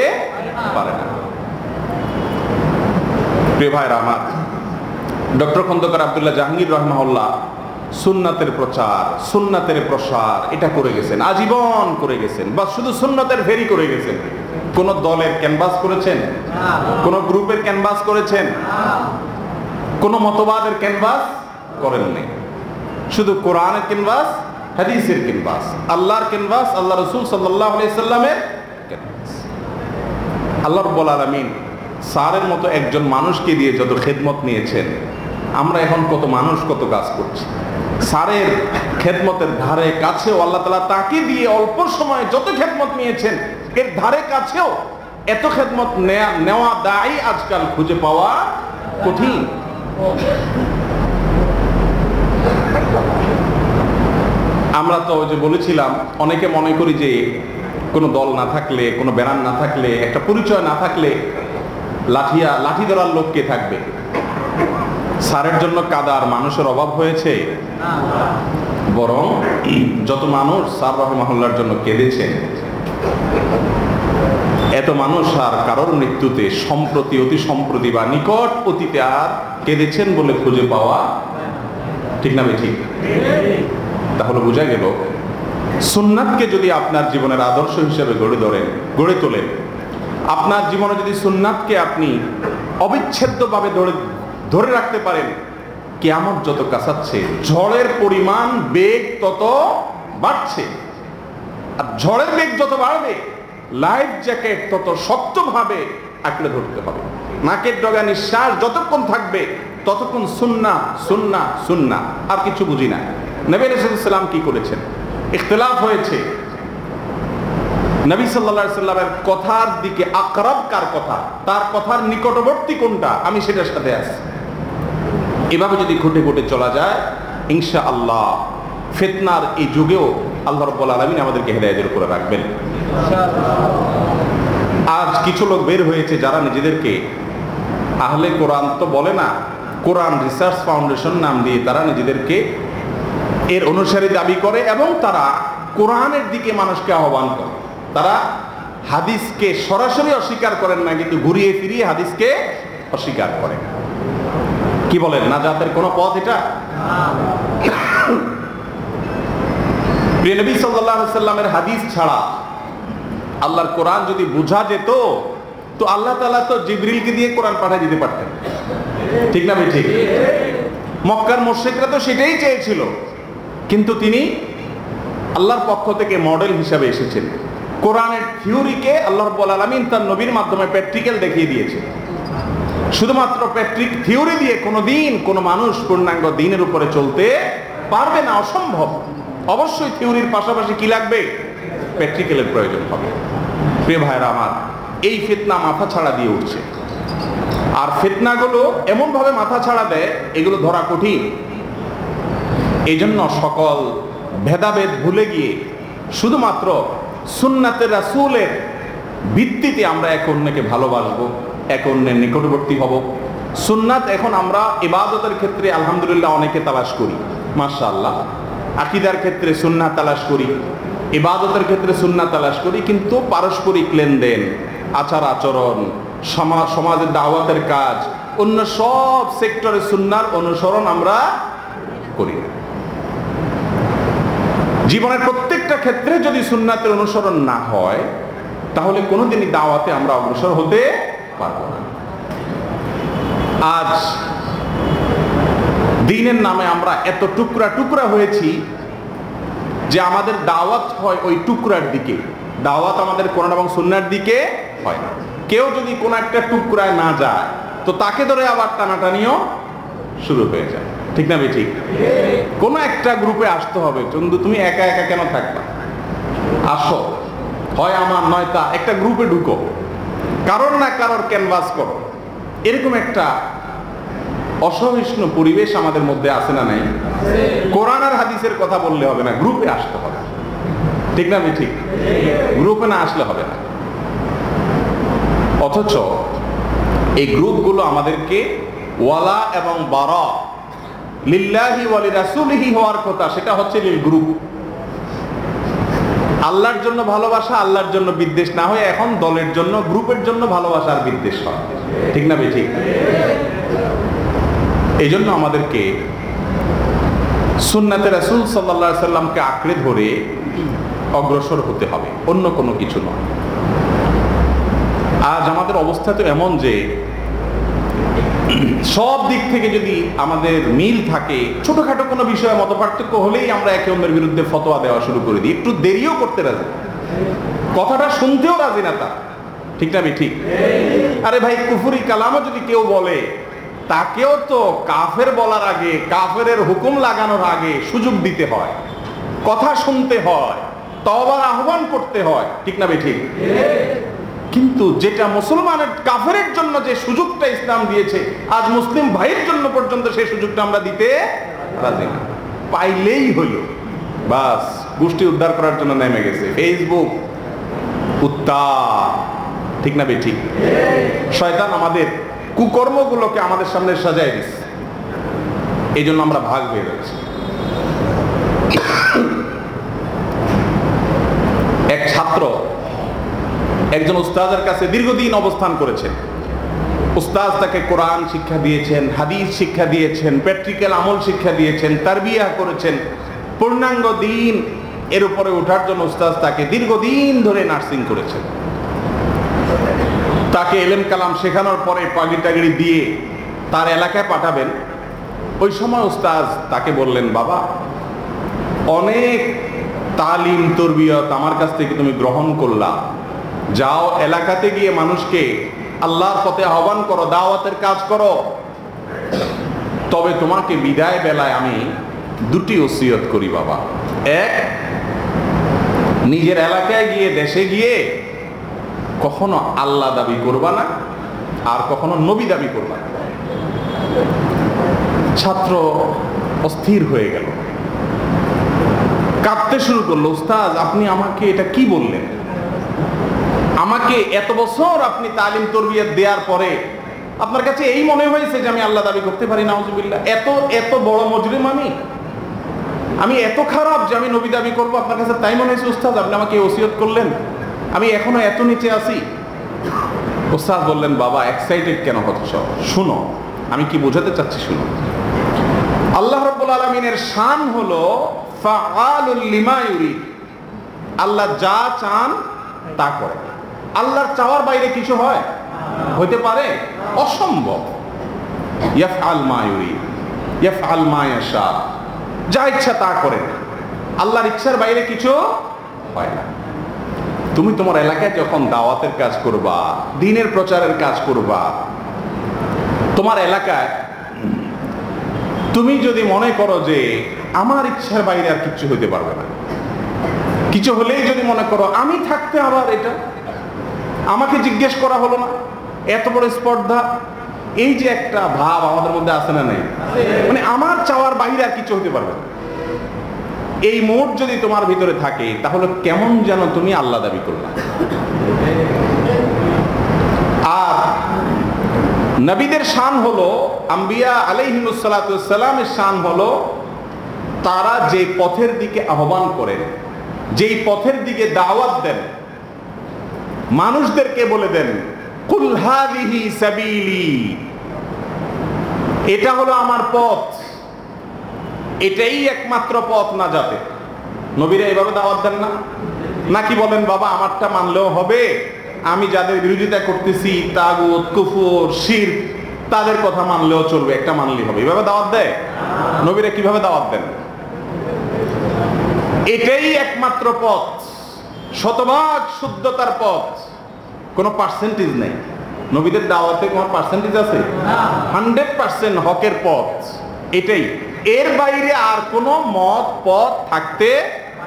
পারে না। প্রিয় ভাইরা আমার, ডক্টর খন্দকার আব্দুল্লাহ জাহাঙ্গীর রাহিমাহুল্লাহ সুন্নাতের প্রচার, সুন্নাতের প্রসার এটা করে গেছেন, আজীবন করে গেছেন। বা শুধু সুন্নাতের ফেরি করে গেছেন। কোন দলের ক্যানভাস করেছেন? কোন গ্রুপের ক্যানভাস করেছেন? কোন মতবাদের ক্যানভাস করেননি। শুধু কোরআনের ক্যানভাস, হাদিসের ক্যানভাস, আল্লাহর ক্যানভাস, আল্লাহ রাসূল সাল্লাল্লাহু আলাইহি সাল্লামের ক্যানভাস। আল্লাহ রাব্বুল আলামিন স্যারের মতো একজন মানুষকে দিয়ে যত খেদমত নিয়েছেন, আমরা এখন কত মানুষ কত কাজ করছি। স্যারের খেদমতের ধারে কাছেও আল্লাহ তাআলা তাকে দিয়ে অল্প সময়ে যত খেদমত নিয়েছেন, এর ধারে কাছেও এত খেদমত নেওয়া দায়ী আজকাল খুঁজে পাওয়া কঠিন। আমরা তো যে বলেছিলাম, অনেকে মনে করি যে কোনো দল না থাকলে, কোনো ব্যানার না থাকলে, একটা পরিচয় না থাকলে লাঠি ধরার লোক কে থাকবে? স্যারের জন্য কাদার মানুষের অভাব হয়েছে, বরং যত মানুষ স্যার রাহিমাহুল্লাহর জন্য কেঁদেছেন, এত মানুষ আর কারোর মৃত্যুতে সম্প্রতি, অতি সম্প্রতি বা নিকট অতীতে আর কেঁদেছেন বলে খুঁজে পাওয়া, ঠিক না ঠিক? তাহলে বোঝা গেল, সুন্নাতকে যদি আপনার জীবনের আদর্শ হিসেবে গড়ে তোলেন, আপনার জীবনে যদি সুন্নাতকে আপনি অবিচ্ছেদ্যভাবে ধরে রাখতে পারেন, কিয়ামত যত কাছাচ্ছে ঝড়ের পরিমাণ, বেগ তত বাড়ছে। আর ঝড়ের বেগ যত বাড়বে, লাইফ জ্যাকেট তত শক্তভাবে আঁকড়ে ধরতে হবে। নাকের ডগা নিঃশ্বাস যতক্ষণ থাকবে ততক্ষণ সুন্নাহ সুন্নাহ সুন্নাহ, আর কিছু বুঝি না। নবী আলাইহিস সালাম কি করেছেন? ইখতিলাফ হয়েছে। নবী সাল্লাল্লাহু আলাইহি সাল্লামের কথার দিকে আকরাব কার কথা, তার কথার নিকটবর্তী কোনটা, আমি সেটার সাথে আছি। এভাবে যদি ঘুটে ঘুটে চলা যায়, ইনশাআল্লাহ ফিতনার এই যুগেও আল্লাহ রাব্বুল আলামিন আমাদেরকে হেদায়েতের উপরে রাখবেন। আজ কিছু লোক বের হয়েছে যারা নিজেদেরকে আহলে কোরআন তো বলে না, কোরআন রিসার্চ ফাউন্ডেশন নাম দিয়ে তারা নিজেদেরকে এর অনুসারী দাবি করে এবং তারা কোরআনের দিকে মানুষকে আহ্বান করে। তারা হাদিসকে সরাসরি অস্বীকার করেন না, কিন্তু ঘুরিয়ে ফিরিয়ে হাদিসকে অস্বীকার করেন। কি বলেন, নাজাতের কোন পথ এটা? প্রিয় নবী সাল্লাল্লাহু আলাইহি সাল্লামের হাদিস ছাড়া আল্লাহর কোরআন যদি বোঝা যেত, তো আল্লাহ তাআলা তো জিবরিলকে দিয়ে কোরআন পাঠিয়ে দিতে পারতেন, ঠিক না ঠিক? মক্কার মুশরিকরা তো সেটাই চেয়েছিল, কিন্তু তিনি আল্লাহর পক্ষ থেকে মডেল হিসাবে এসেছেন। কোরআনের থিওরিকে আল্লাহ রাব্বুল আলামিন তার নবীর মাধ্যমে প্র্যাকটিক্যাল দেখিয়ে দিয়েছে। শুধুমাত্র থিওরি দিয়ে কোনোদিন কোনো মানুষ পূর্ণাঙ্গ দ্বীনের উপরে চলতে পারবে না, অসম্ভব। অবশ্যই থিওরির পাশাপাশি কি লাগবে? প্র্যাকটিক্যালের প্রয়োজন হবে। প্রিয় ভাইরা আমার, এই ফিতনা মাথা ছাড়া দিয়ে উঠছে। আর ফিতনাগুলো এমন ভাবে মাথা ছাড়া দেয়, এগুলো ধরা কঠিন। এই জন্য সকল ভেদাভেদ ভুলে গিয়ে শুধুমাত্র সুন্নাতে রাসূলের ভিত্তিতে আমরা এক অন্যকে ভালোবাসবো, এক অন্যের নিকটবর্তী হব। সুন্নাত এখন আমরা ইবাদতের ক্ষেত্রে আলহামদুলিল্লাহ অনেকে তালাশ করি, মাশাআল্লাহ। আকীদার ক্ষেত্রে সুন্নাত তালাশ করি, ইবাদতের ক্ষেত্রে সুন্নাত তালাশ করি, কিন্তু পারস্পরিক লেনদেন, আচার আচরণ, সমাজের দাওয়াতের কাজ, অন্য সব সেক্টরে সুন্নার অনুসরণ আমরা করি না। জীবনের প্রত্যেকটা ক্ষেত্রে যদি সুন্নাতের অনুসরণ না হয়, তাহলে কোনোদিনই দাওয়াতে আমরা অগ্রসর হতে পারবো না। আজ দ্বীনের নামে আমরা এত টুকরা টুকরা হয়েছি যে আমাদের দাওয়াত হয় ওই টুকরার দিকে, দাওয়াত আমাদের কোরআন এবং সুন্নাহর দিকে হয় না। কেউ যদি কোনো একটা টুকরায় না যায়, তো তাকে ধরে আবার টানাটানিও শুরু হয়ে যায়, ঠিক না ঠিক? কোনো একটা গ্রুপে আসতে হবে। চন্দু, তুমি একা একা কেন থাকবা? আসো, হয় আমার নয়টা একটা গ্রুপে ঢুকো, কারোর না কারোর ক্যানভাস করো। এরকম একটা অসহিষ্ণু পরিবেশ আমাদের মধ্যে আছে না নাই? কোরআন আর হাদিসের কথা বললে হবে না, গ্রুপে আসতে হবে, ঠিক না ঠিক? গ্রুপে না আসলে হবে না। অথচ এই গ্রুপগুলো আমাদেরকে ওয়ালা এবং বারা লিল্লাহি ওয়া লিরাসূলিহি হওয়ার কথা, সেটা হচ্ছে লিল গ্রুপ। আল্লাহর জন্য ভালোবাসা, আল্লাহর জন্য বিদ্বেষ না হয়ে এখন দলের জন্য, গ্রুপের জন্য ভালোবাসা আর বিদ্বেষ হয়, ঠিক না ঠিক? এই জন্য আমাদেরকে সুন্নাতে রাসূল সাল্লাল্লাহু আলাইহি সাল্লামকে আঁকড়ে ধরে অগ্রসর হতে হবে, অন্য কোনো কিছু নয়। আজ আমাদের অবস্থা তো এমন যে সব দিক থেকে যদি আমাদের মিল থাকে, ছোটখাটো কোনো বিষয়ে মতপার্থক্য হলেই আমরা একে অন্যের বিরুদ্ধে ফতোয়া দেওয়া শুরু করে দিই, একটু দেরিও করতে রাজি, কথাটা শুনতেও রাজি না তা, ঠিক না ঠিক? আরে ভাই, কুফরি কালামও যদি কেউ বলে, তাকেও তো কাফের বলার আগে, কাফেরের হুকুম লাগানোর আগে সুযোগ দিতে হয়, কথা শুনতে হয়, তওবার আহ্বান করতে হয়, ঠিক না ঠিক? কিন্তু যেটা মুসলমানের কাফেরের জন্য যে সুযোগটা ইসলাম দিয়েছে, আজ মুসলিম ভাইয়ের জন্য পর্যন্ত সেই সুযোগটা আমরা দিতে রাজি না। পাইলেই হইল বাস, গোষ্ঠী উদ্ধার করার জন্য নেমে গেছে ফেসবুক উত্তাপ, ঠিক না ঠিক? শয়তান আমাদের কুকর্মগুলোকে আমাদের সামনে সাজায় দিচ্ছে, এই জন্য আমরা ভাগ হয়ে যাচ্ছি। এক ছাত্র একজন উস্তাদের কাছে দীর্ঘদিন অবস্থান করেছেন। উস্তাদ তাকে কোরআন শিক্ষা দিয়েছেন, হাদিস শিক্ষা দিয়েছেন, প্র্যাকটিক্যাল আমল শিক্ষা দিয়েছেন, তারবিয়া করেছেন, পূর্ণাঙ্গ দিন এর উপরে ওঠার জন্য উস্তাদ তাকে দীর্ঘদিন ধরে নার্সিং করেছেন। তাকে এলেম কালাম শেখানোর পরে পাগড়ি টাগড়ি দিয়ে তার এলাকায় পাঠাবেন। ওই সময় উস্তাদ তাকে বললেন, বাবা, অনেক তালিম তরবিয়ত আমার কাছ থেকে তুমি গ্রহণ করলা, যাও এলাকাতে গিয়ে মানুষকে আল্লাহর পথে আহ্বান করো, দাওয়াতের কাজ করো। তবে তোমাকে বিদায় বেলায় আমি দুটি ওসিয়ত করি বাবা। এক, নিজের এলাকায় গিয়ে, দেশে গিয়ে কখনো আল্লাহ দাবি করবা না, আর কখনো নবী দাবি করবা না। ছাত্র অস্থির হয়ে গেল, কাঁদতে শুরু করলো। উস্তাদ, আপনি আমাকে এটা কি বললেন? আমাকে এত বছর আপনি তালিম তরবিয়ত দেওয়ার পরে আপনার কাছে এই মনে হয়েছে যে আমি আল্লাহ দাবি করতে পারি? নাউজুবিল্লাহ। এত বড় মুজরিম আমি এত খারাপ যে আমি নবী দাবি করবো? আপনার কাছে তাই মনে হয়েছে উস্তাদ? আপনি আমাকে ওসিয়ত করলেন, আমি এখনো এত নিচে আছি। উস্তাদ বললেন, বাবা এক্সাইটেড কেন হচ্ছ? শুনো, আমি কি বোঝাতে চাচ্ছি শুনো। আল্লাহ রাব্বুল আলামিনের শান হলো ফাআলুল লিমা ইউরিদ, আল্লাহ যা চান তা করে। আল্লাহর চাওয়ার বাইরে কিছু হয়? হইতে পারে? অসম্ভব। ইয়াফআল মা ইউরিদ, ইয়াফআল মা ইয়াশা, যা ইচ্ছা তা করেন। আল্লাহর ইচ্ছার বাইরে কিছু হয় না। তুমি তোমার এলাকায় যখন দাওয়াতের কাজ করবা, দ্বীনের প্রচারের কাজ করবা, তোমার এলাকায় তুমি যদি মনে করো যে আমার ইচ্ছার বাইরে আর কিছু হইতে পারবে না, কিছু হলেই যদি মনে করো আমি থাকতে আবার এটা আমাকে জিজ্ঞেস করা হলো না, এত বড় স্পর্ধা, এই যে একটা ভাব আমাদের মধ্যে আছে না নেই? মানে আমার চাওয়ার বাইরে আর কিছু হতে পারবে না। এই মোট যদি তোমার ভিতরে থাকে তাহলে কেমন যেন তুমি আল্লাহ দাবি করলা। আর নবীদের শান হলো, আম্বিয়া আলাইহিমুস সালাতু ওয়াস সালামের শান হলো তারা যে পথের দিকে আহ্বান করেন, যেই পথের দিকে দাওয়াত দেন, মানুষদেরকে বলে দেন কুল হাযিহি সাবিলি, এটা হলো আমার পথ, এটাই একমাত্র পথ নাজাতে। নবীরা এইভাবে দাওয়াত দেন না? নাকি বলেন বাবা আমারটা মানলেও হবে, আমি যাদের বিরোধিতা করতেছি তাগুত, কুফর, শিরক, তাদের কথা মানলেও চলবে, একটা মানলেই হবে, এইভাবে দাওয়াত দেয়? নবীরা কিভাবে দাওয়াত দেন? এটাই একমাত্র পথ, শতভাগ শুদ্ধতার পথ, কোনো পার্সেন্টেজ নেই। নবীদের দাওয়াতে কোনো পার্সেন্টেজ আছে? 100% হকের পথ এটাই, এর বাইরে আর কোনো মত পথ থাকতে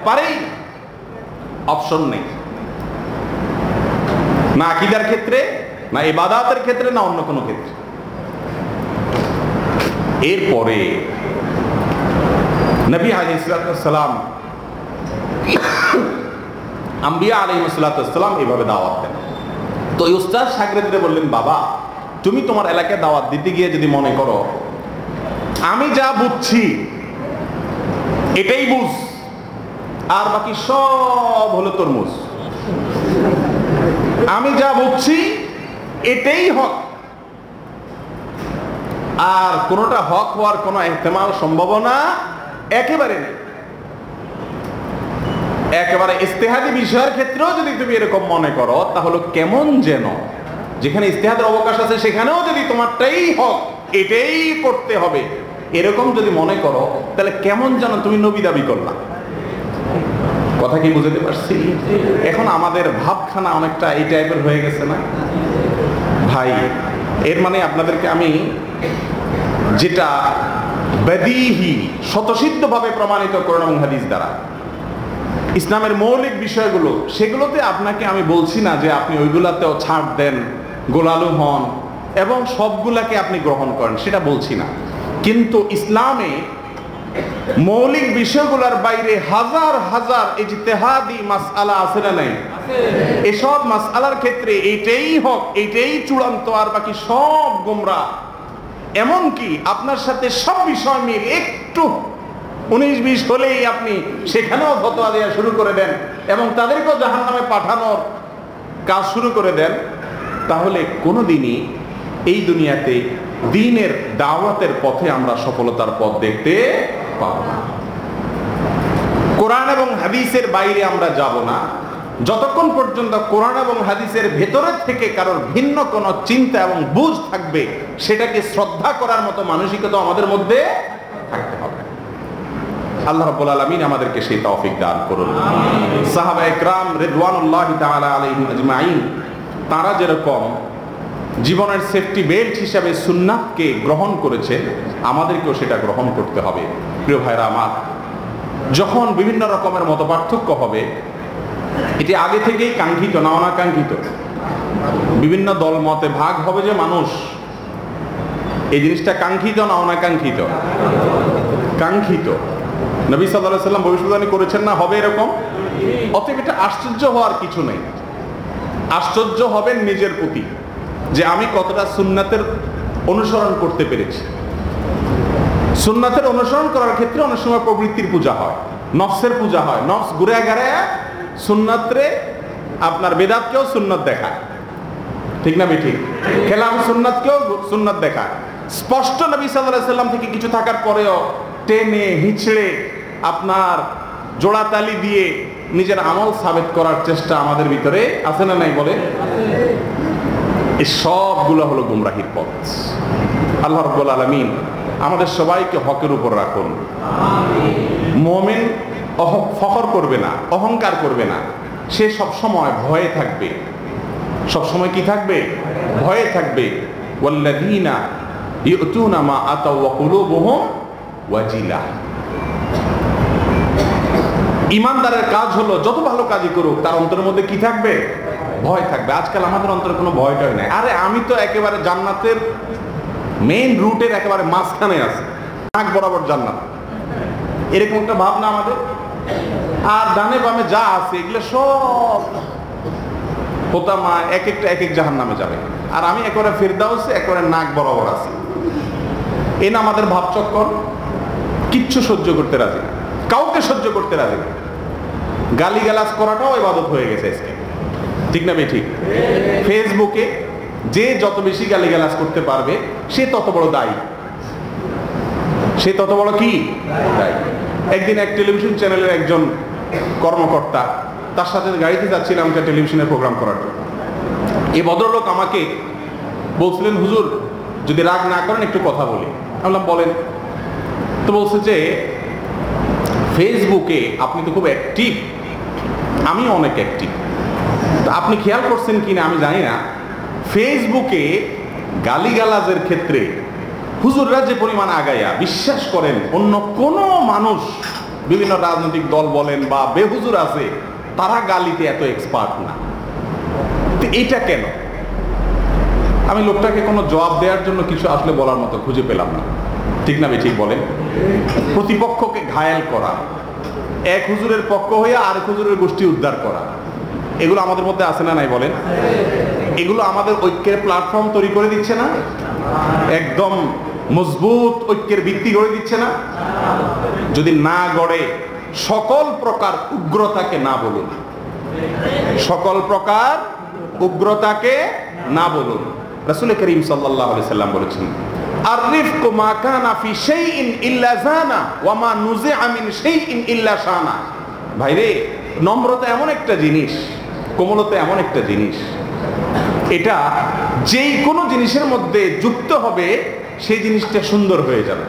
পারেই না, অপশন নেই, না আকীদার ক্ষেত্রে, না ইবাদতের ক্ষেত্রে, না অন্য কোনো ক্ষেত্রে। এরপরে নবী আলাইহিস সালাম, আম্বিয়া আলাইহিস সালাম এভাবে দাওয়াত দেন। তো উস্তাদ শাগিরদের বললেন বাবা তুমি তোমার এলাকায় দাওয়াত দিতে গিয়ে যদি মনে করো আমি যা বুঝছি এটাই বুঝ, আর বাকি সব হলো তরমুজ, আমি যা বুঝছি এটাই হক, আর কোনটা হক হওয়ার কোনো ইহতিমাল সম্ভাবনা একেবারে নেই। একেবারে ইজতিহাদি বিষয়ের ক্ষেত্রেও যদি তুমি এরকম মনে করো তাহলে কেমন যেন, যেখানে ইজতিহাদের অবকাশ আছে সেখানেও যদি তোমারটাই হক, এটাই করতে হবে, এরকম যদি মনে করো তাহলে কেমন যেন তুমি নবী দাবি করলা। কথা কি বুঝতে পারছি? এখন আমাদের ভাবখানা অনেকটা এই টাইপের হয়ে গেছে না ভাই? এর মানে আপনাদেরকে আমি যেটা বেদিহি, স্বতঃসিদ্ধভাবে প্রমাণিত কোরআন এবং হাদিস দ্বারা, ইসলামের মৌলিক বিষয়গুলো, সেগুলোতে আপনাকে আমি বলছি না যে আপনি ওইগুলাতেও ছাড় দেন, গোলালু হন এবং সবগুলাকে আপনি গ্রহণ করেন, সেটা বলছি না। কিন্তু ইসলামে মৌলিক বিষয়গুলোর বাইরে হাজার হাজার ইজতিহাদি মাসআলা আছে না নাই? এসব মাসআলার ক্ষেত্রে এইটাই হক, এইটাই চূড়ান্ত, আর বাকি সব গোমরাহ। এমনকি আপনার সাথে সব বিষয় মিল একটু 19-20 হলেই আপনি সেখানেও ফতোয়া দেওয়া শুরু করে দেন এবং তাদেরকেও জাহান্নামে পাঠানোর কাজ শুরু করে দেন, তাহলে কোনোদিনই এই দুনিয়াতে দ্বীনের দাওয়াতের পথে আমরা সফলতার পথ দেখতে পাবো না। কোরআন এবং হাদিসের বাইরে আমরা যাব না যতক্ষণ পর্যন্ত কোরআন এবং হাদিসের ভেতরে থেকে কারোর ভিন্ন কোনো চিন্তা এবং বুঝ থাকবে, সেটাকে শ্রদ্ধা করার মতো মানসিকতা আমাদের মধ্যে থাকতে হবে। আল্লাহ রাব্বুল আলামিন আমাদেরকে সেই তৌফিক দান করুন। সাহাবায়ে কেরাম রিদওয়ানুল্লাহি তাআলা আলাইহিম আজমাইন, তারা যেরকম জীবনের সেফটি বেল্ট হিসাবে সুন্নাতকে গ্রহণ করেছে, আমাদেরকেও সেটা গ্রহণ করতে হবে। প্রিয় ভাইরা আমার, যখন বিভিন্ন রকমের মতপার্থক্য হবে, এটি আগে থেকেই কাঙ্ক্ষিত না অনাকাঙ্ক্ষিত? বিভিন্ন দল মতে ভাগ হবে যে মানুষ, এই জিনিসটা কাঙ্ক্ষিত না অনাকাঙ্ক্ষিত? কাঙ্ক্ষিত। নবী সাল্লাল্লাহু আলাইহি ওয়াসাল্লাম ভবিষ্যদ্বাণী করেছেন না হবে এরকম? অতএব এটা আশ্চর্য হওয়ার কিছু নেই। আশ্চর্য হবেন নিজের প্রতি যে আমি কতটা সুন্নাতের অনুসরণ করতে পেরেছি। সুন্নাতের অনুসরণ করার ক্ষেত্রে অনেক সময় প্রবৃত্তির পূজা হয়, নফসের পূজা হয়, নফস ঘুরে গেড়ে সুন্নাতরে আপনার বেদাতকেও সুন্নাত দেখায়, ঠিক না বেঠিক? খেলাম সুন্নাতকেও সুন্নাত দেখায়। স্পষ্ট নবী সাল্লাল্লাহু আলাইহি ওয়াসাল্লাম থেকে কিছু থাকার পরেও টেনে হিচড়ে আপনার জোড়াতালি দিয়ে নিজের আমল সাবেত করার চেষ্টা আমাদের ভিতরে আছে না নাই? বলে এই সবগুলো হলো গুমরাহির পথ। আল্লাহ রাব্বুল আলামিন আমাদের সবাইকে হকের উপর রাখুন। মুমিন ফখর করবে না, অহংকার করবে না, সে সব সময় ভয়ে থাকবে। সব সময় কি থাকবে? ভয়ে থাকবে। ওয়াল্লাযীনা ইউতুনা মা আতাও ওয়া কুলুবুহুম ওয়াজিলা। ইমানদারের কাজ হলো যত ভালো কাজই করুক তার অন্তরের মধ্যে কি থাকবে? ভয় থাকবে। আজকাল আমাদের অন্তরে কোনো ভয়টাই নাই। আরে আমি তো একেবারে জান্নাতের মেইন রুটের একেবারে মাঝখানে আছি, নাক বরাবর জান্নাত। এরকম একটা ভাবনা আমাদের। আর ডানে বামে যা আছে এগুলো সব হোতামা এক একটা এক এক জাহান্নামে যাবে, আর আমি একেবারে ফিরদাউসে একেবারে নাক বরাবর আছি। এ না আমাদের ভাবচক্কর। কিচ্ছু সহ্য করতে রাজি না, কাউকে সহ্য করতে রাজি না। গালিগালাজ করাটাও ইবাদত হয়ে গেছে আজকে, ঠিক না বে ঠিক? ফেসবুকে যে যত বেশি গালিগালাজ করতে পারবে সে তত বড় দায়ী, সে তত বড় কি দায়ী। একদিন এক টেলিভিশন চ্যানেলের একজন কর্মকর্তা, তার সাথে গাড়িতে যাচ্ছিলাম একটা টেলিভিশনের প্রোগ্রাম করার জন্য। এই ভদ্রলোক আমাকে বলছিলেন, হুজুর যদি রাগ না করেন একটু কথা বলি। আমি বললাম বলেন। তো বলছে যে ফেসবুকে আপনি তো খুব অ্যাক্টিভ, আমিও অনেক অ্যাক্টিভ, তো আপনি খেয়াল করছেন কিনা আমি জানি না, ফেসবুকে গালিগালাজের ক্ষেত্রে হুজুররা যে পরিমাণ আগাইয়া, বিশ্বাস করেন অন্য কোন মানুষ, বিভিন্ন রাজনৈতিক দল বলেন বা বেহুজুর আছে, তারা গালিতে এত এক্সপার্ট না। তো এটা কেন? আমি লোকটাকে কোনো জবাব দেওয়ার জন্য কিছু আসলে বলার মতো খুঁজে পেলাম না, ঠিক না? ঠিক বলেন। প্রতিপক্ষকে ঘায়েল করা, এক হুজুরের পক্ষ হইয়া আরেক হুজুরের গোষ্ঠী উদ্ধার করা, এগুলো আমাদের মধ্যে আছে না নাই বলেন? এগুলো আমাদের ঐক্যের প্ল্যাটফর্ম তৈরি করে দিচ্ছে না? একদম মজবুত ঐক্যের ভিত্তি গড়ে দিচ্ছে না? যদি না গড়ে, সকল প্রকার উগ্রতাকে না বলুন, সকল প্রকার উগ্রতাকে না বলুন। রাসূল করিম সাল্লাল্লাহু আলাইহি সাল্লাম বলেছেন, আররিফকু মা কানা ফি শাইইন ইল্লা জানা ওয়া মা নুজিআ মিন শাইইন ইল্লা শানা। ভাইরে, নম্রতা এমন একটা জিনিস, কোমলতা এমন একটা জিনিস, এটা যেই কোনো জিনিসের মধ্যে যুক্ত হবে সেই জিনিসটা সুন্দর হয়ে যাবে।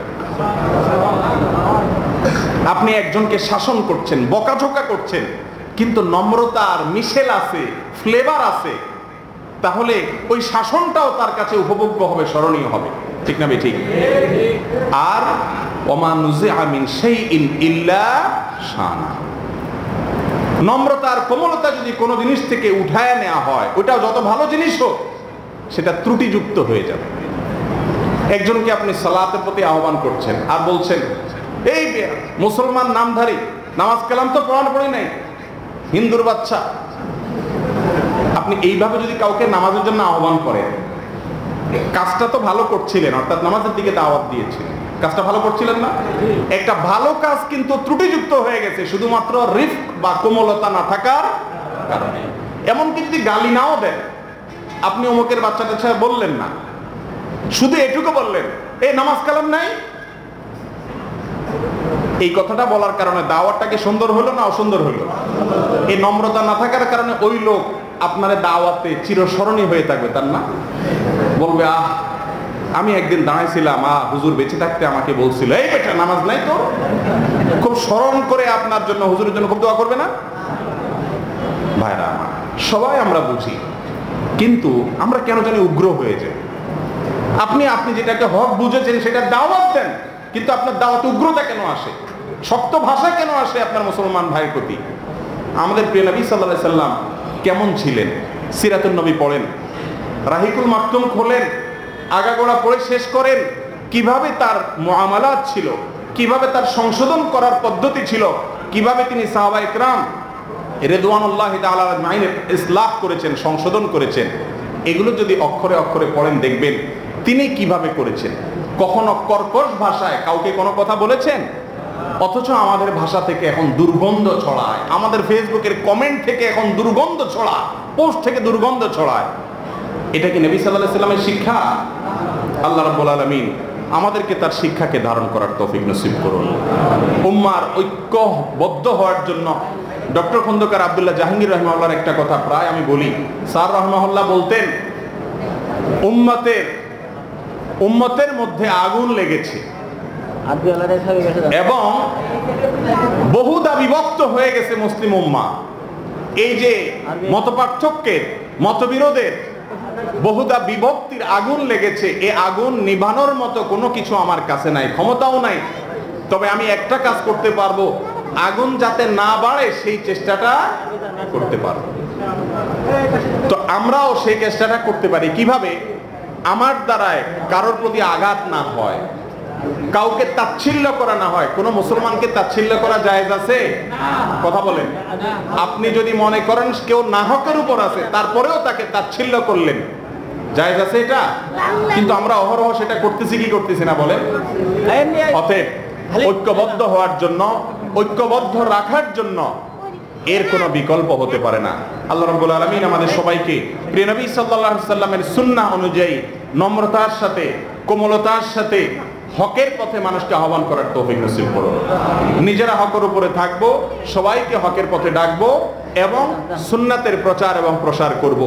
আপনি একজনকে শাসন করছেন, বকাঝকা করছেন, কিন্তু নম্রতার মিশেল আছে, ফ্লেভার আছে, তাহলে ওই শাসনটাও তার কাছে উপভোগ্য হবে, স্মরণীয় হবে, ঠিক না? ঠিক। আর ওমা নুজিআ মিন শাইইন ইল্লা শানা, নম্রতা আর কোমলতা যদি কোনো জিনিস থেকে উঠায় নেওয়া হয়, ওটাও যত ভালো জিনিস হোক, সেটা ত্রুটিযুক্ত হয়ে যাবে। একজনকে আপনি সালাতের প্রতি আহ্বান করছেন আর বলছেন, এই মুসলমান নামধারী, নামাজ কালাম তো পড়ি নাই, হিন্দুর বাচ্চা। আপনি এইভাবে যদি কাউকে নামাজের জন্য আহ্বান করেন, কাজটা তো ভালো করছিলেন, অর্থাৎ নামাজের দিকে দাওয়াত দিয়েছিলেন, কাজটা ভালো করছিলেন না? একটা ভালো কাজ কিন্তু ত্রুটিযুক্ত হয়ে গেছে শুধুমাত্র রিফক বা কোমলতা না থাকার কারণে। এমনকি যদি গালি নাও দেন, আপনি অমুকের বাচ্চাটা ছাড়া বললেন না, শুধু এটুকু বললেন, এই নামাজ কালাম নাই, এই কথাটা বলার কারণে দাওয়াতটা কি সুন্দর হলো না অসুন্দর হলো? এই নম্রতা না থাকার কারণে ওই লোক আপনার দাওয়াতে চিরস্মরণীয় হয়ে থাকবে, তার না? বলবে, আহ আমি একদিন দাঁড়াইছিলাম, হুজুর বেঁচে থাকতে আমাকে বলছিল, এই বেটা নামাজ নাই তো। খুব স্মরণ করে আপনার জন্য, হুজুরের জন্য খুব দোয়া করবে না? ভাইরা আমার, সবাই আমরা বুঝি, কিন্তু আমরা কেন জানি উগ্র হয়ে যাই। আপনি যেটাকে হক বুঝেছেন সেটা দাওয়াত দেন, কিন্তু আপনার দাওয়াত উগ্রতা কেন আসে, শক্ত ভাষা কেন আসে আপনার মুসলমান ভাইয়ের প্রতি? আমাদের প্রিয় নবী সাল্লাল্লাহু আলাইহি সাল্লাম কেমন ছিলেন? সিরাতুন নবী পড়েন, রাহিকুল মাকতুম খোলেন, আগাগোড়া পড়ে শেষ করেন, কিভাবে তার মুআমালাত ছিল, কিভাবে তার সংশোধন করার পদ্ধতি ছিল, কিভাবে তিনি সাহাবায়ে কেরাম রিদওয়ানুল্লাহি তাআলা আজমাইনের ইসলাহ করেছেন, সংশোধন করেছেন। এগুলো যদি অক্ষরে অক্ষরে পড়েন দেখবেন তিনি কিভাবে করেছেন। কখনো কর্কশ ভাষায় কাউকে কোনো কথা বলেছেন? অথচ আমাদের ভাষা থেকে এখন দুর্গন্ধ ছড়ায়, আমাদের ফেসবুকের কমেন্ট থেকে এখন দুর্গন্ধ ছড়ায়, পোস্ট থেকে দুর্গন্ধ ছড়ায়। এটা কি নবী সাল্লাল্লাহু আলাইহি সাল্লামের শিক্ষা? আল্লাহ রাব্বুল আলামিন আমাদেরকে তার শিক্ষাকে ধারণ করার তৌফিক নসিব করুন। উম্মার ঐক্যবদ্ধ হওয়ার জন্য ডক্টর খন্দকার আব্দুল্লাহ জাহাঙ্গীর রাহিমাহুল্লাহর একটা কথা প্রায় আমি বলি। স্যার রাহিমাহুল্লাহ বলতেন, উম্মতের মধ্যে আগুন লেগেছে এবং বহুদা বিভক্ত হয়ে গেছে মুসলিম উম্মাহ। এই যে মতপার্থক্যের, মতবিরোধের, বহুদা বিভক্তির আগুন লেগেছে, এই আগুন নিভানোর মতো কোনো কিছু আমার কাছে নাই, ক্ষমতাও নাই। তবে আমি একটা কাজ করতে পারবো, আগুন যাতে না বাড়ে সেই চেষ্টাটা করতে পারবো। তো আমরাও সেই চেষ্টাটা করতে পারি। কিভাবে? আমার দ্বারায় কারোর প্রতি আঘাত না হয়, কাউকে তাচ্ছিল্য করা না হয়। কোন মুসলমানকে তাচ্ছিল্য করা জায়েজ আছে? কথা বলেন। আপনি যদি মনে করেন কেউ নাহকের উপর আছে, তারপরেও তাকে তাচ্ছিল্য করলেন, জায়েজ আছে এটা? কিন্তু আমরা অহরহ সেটা করতেছি কি করতেছি না বলেন? অতএব ঐক্যবদ্ধ হওয়ার জন্য, ঐক্যবদ্ধ রাখার জন্য এর কোনো বিকল্প হতে পারে না। আল্লাহ রাব্বুল আলামিন আমাদের সবাইকে প্রিয় নবী সাল্লাল্লাহু আলাইহি সাল্লামের সুন্নাহ অনুযায়ী নম্রতার সাথে, কোমলতার সাথে হকের পথে মানুষকে আহ্বান করার তৌফিক নসিব করুন। নিজেরা হকের উপরে থাকবো, সবাইকে হকের পথে ডাকবো এবং সুন্নাতের প্রচার এবং প্রসার করব।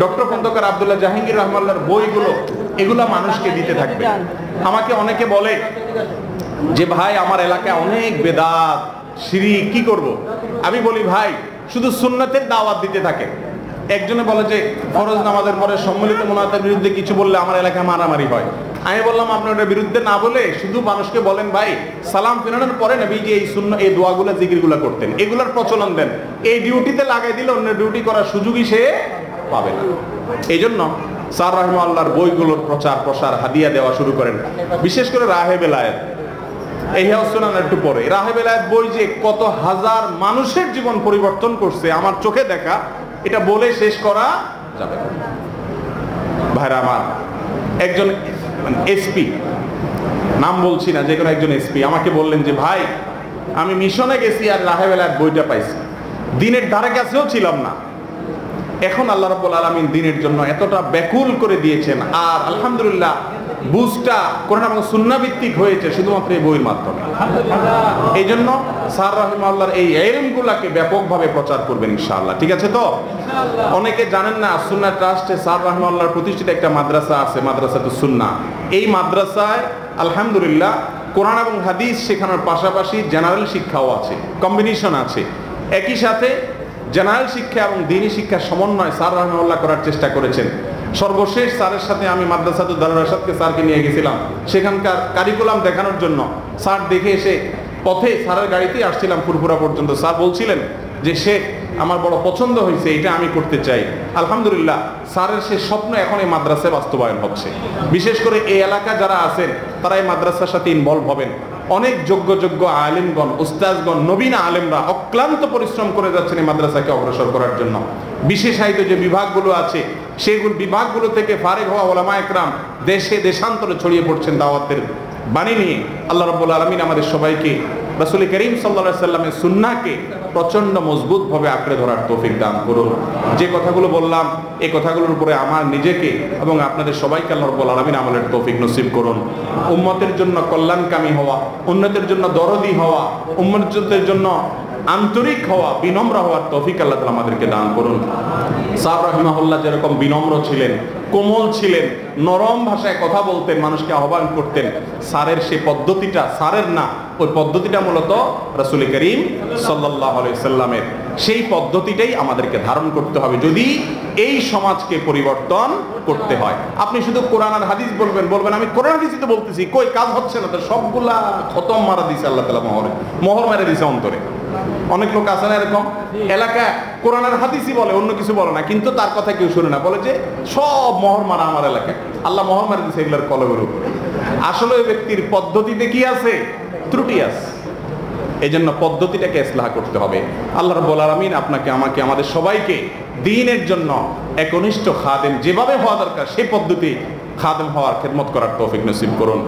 ডক্টর খন্দকার আব্দুল্লাহ জাহাঙ্গীর রহমাল্লাহর বইগুলো, এগুলা মানুষকে দিতে থাকবে। আমাকে অনেকে বলে যে ভাই আমার এলাকায় অনেক বেদাত, শিরক, কি করব? আমি বলি ভাই শুধু সুন্নাতের দাওয়াত দিতে থাকে। একজনে বলে যে ফরজ নামাজের পরে সম্মিলিত মুনাজাতের বিরুদ্ধে কিছু বললে আমার এলাকায় মারামারি হয়। আমি বললাম আপনি ওটার বিরুদ্ধে না বলে শুধু মানুষকে বলেন ভাই সালাম ফেরানোর পরে নবীজি এই সুন্নাহ, এই দোয়াগুলো, জিকিরগুলো করতেন, এগুলার প্রচলন দেন। এই ডিউটিতে লাগাই দিলে অন্য ডিউটি করার সুযোগই সে পাবে না। এই জন্য স্যার রাহিমাহুল্লাহর বইগুলোর প্রচার প্রসার, হাদিয়া দেওয়া শুরু করেন। বিশেষ করে রাহে বেলায়েত, এই সুনান একটু পরে রাহে বেলায়েত বই যে কত হাজার মানুষের জীবন পরিবর্তন করছে আমার চোখে দেখা, এটা বলে শেষ করা যাবে না। ভাইরা আমার, একজন এসপি, নাম বলছি না, যে কোনো একজন এসপি আমাকে বললেন যে ভাই আমি মিশনে গেছি আর রাহে বেলায়েত বইটা পাইছি, দিনের ধারে কাছেও ছিলাম না। এখন আল্লাহ রাব্বুল আলামিন দিনের জন্য এতটা ব্যাকুল করে দিয়েছেন, আর আলহামদুলিল্লাহ বুঝটা কোরআন এবং সুন্নাহ ভিত্তিক হয়েছে শুধুমাত্র এই বইয়ের মাধ্যমে। এই জন্য স্যার রাহিমাহুল্লাহর এই ইলমগুলোকে ব্যাপকভাবে প্রচার করবেন ইনশাআল্লাহ। ঠিক আছে তো? অনেকে জানেন না সুন্নাহ ট্রাস্টে স্যার রাহিমাহুল্লাহর প্রতিষ্ঠিত একটা মাদ্রাসা আছে, মাদ্রাসাতুস সুন্নাহ। এই মাদ্রাসায় আলহামদুলিল্লাহ কোরআন এবং হাদিস শেখানোর পাশাপাশি জেনারেল শিক্ষাও আছে, কম্বিনেশন আছে। একই সাথে জেনারেল শিক্ষা এবং দ্বীনি শিক্ষার সমন্বয় স্যার রাহিমাহুল্লাহ করার চেষ্টা করেছেন। সর্বশেষ স্যারের সাথে আমি মাদ্রাসাতুদ দারুল ইরশাদকে স্যারকে নিয়ে গেছিলাম সেখানকার কারিকুলাম দেখানোর জন্য। স্যার দেখে এসে পথে স্যারের গাড়িতেই আসছিলাম ফুরফুরা পর্যন্ত, স্যার বলছিলেন যে শেখ আমার বড় পছন্দ হয়েছে, এটা আমি করতে চাই। আলহামদুলিল্লাহ স্যারের সে স্বপ্ন এখন এই মাদ্রাসায় বাস্তবায়ন হচ্ছে। বিশেষ করে এই এলাকা যারা আছেন তারা এই মাদ্রাসার সাথে ইনভলভ হবেন। অনেক যোগ্য যোগ্য আলেমগণ, উস্তাজগণ, নবীন আলেমরা অক্লান্ত পরিশ্রম করে যাচ্ছেন এই মাদ্রাসাকে অগ্রসর করার জন্য। বিশেষায়িত যে বিভাগগুলো আছে সেগুলো বিভাগগুলো থেকে ফারেগ হওয়া উলামা একরাম দেশে দেশান্তরে ছড়িয়ে পড়ছেন দাওয়াতের বাণী নিয়ে। আল্লাহ রাব্বুল আলামিন আমাদের সবাইকে রাসূল করিম সাল্লাল্লাহু আলাইহি সাল্লামের সুন্নাহকে প্রচন্ড মজবুতভাবে আঁকড়ে ধরার তৌফিক দান করুন। যে কথাগুলো বললাম এই কথাগুলোর উপরে আমার নিজেকে এবং আপনাদের সবাইকে আল্লাহ রাব্বুল আলামিন আমলের তৌফিক নসিব করুন। উম্মতের জন্য কল্যাণকামী হওয়া, উন্নতির জন্য দরদি হওয়া, উম্মতের জন্য আন্তরিক হওয়া, বিনম্র হওয়ার তৌফিক আল্লাহ তাআলা আমাদেরকে দান করুন। স্যার রাহিমাহুল্লাহ যেরকম বিনম্র ছিলেন, কোমল ছিলেন, নরম ভাষায় কথা বলতেন, মানুষকে আহ্বান করতেন, স্যারের সেই পদ্ধতিটা স্যারের না, ওই পদ্ধতিটা মূলত রাসূল করিম সাল্লাল্লাহু আলাইহি সাল্লামের। সেই পদ্ধতিটাই আমাদেরকে ধারণ করতে হবে যদি এই সমাজকে পরিবর্তন করতে হয়। আপনি শুধু কোরআন আর হাদিস বলবেন আমি কোরআন হাদিসই তো বলতেছি, কই কাজ হচ্ছে না, তো সবগুলা খতম মারা দিছে আল্লাহ তাআলা, মোহর মেরে দিছে অন্তরে। অনেক লোক আছে না এরকম, এলাকায় কোরআন আর হাদিসই বলে, অন্য কিছু বলে না, কিন্তু তার কথা কেউ শুনে না, বলে যে সব মোহর মারা আমার এলাকায়, আল্লাহ মোহর মারা দিছে এগুলোর কলমের উপর। আসলে ওই ব্যক্তির পদ্ধতিতে কি আছে? ত্রুটি আছে। এই জন্য পদ্ধতিটাকে ইসলাহ করতে হবে। আল্লাহ রাব্বুল আলামিন আপনাকে, আমাকে, আমাদের সবাইকে দ্বীনের জন্য একনিষ্ঠ খাদেম যেভাবে হওয়া দরকার সেই পদ্ধতি খাদেম হওয়ার খেদমত করার তৌফিক নসিব করুন।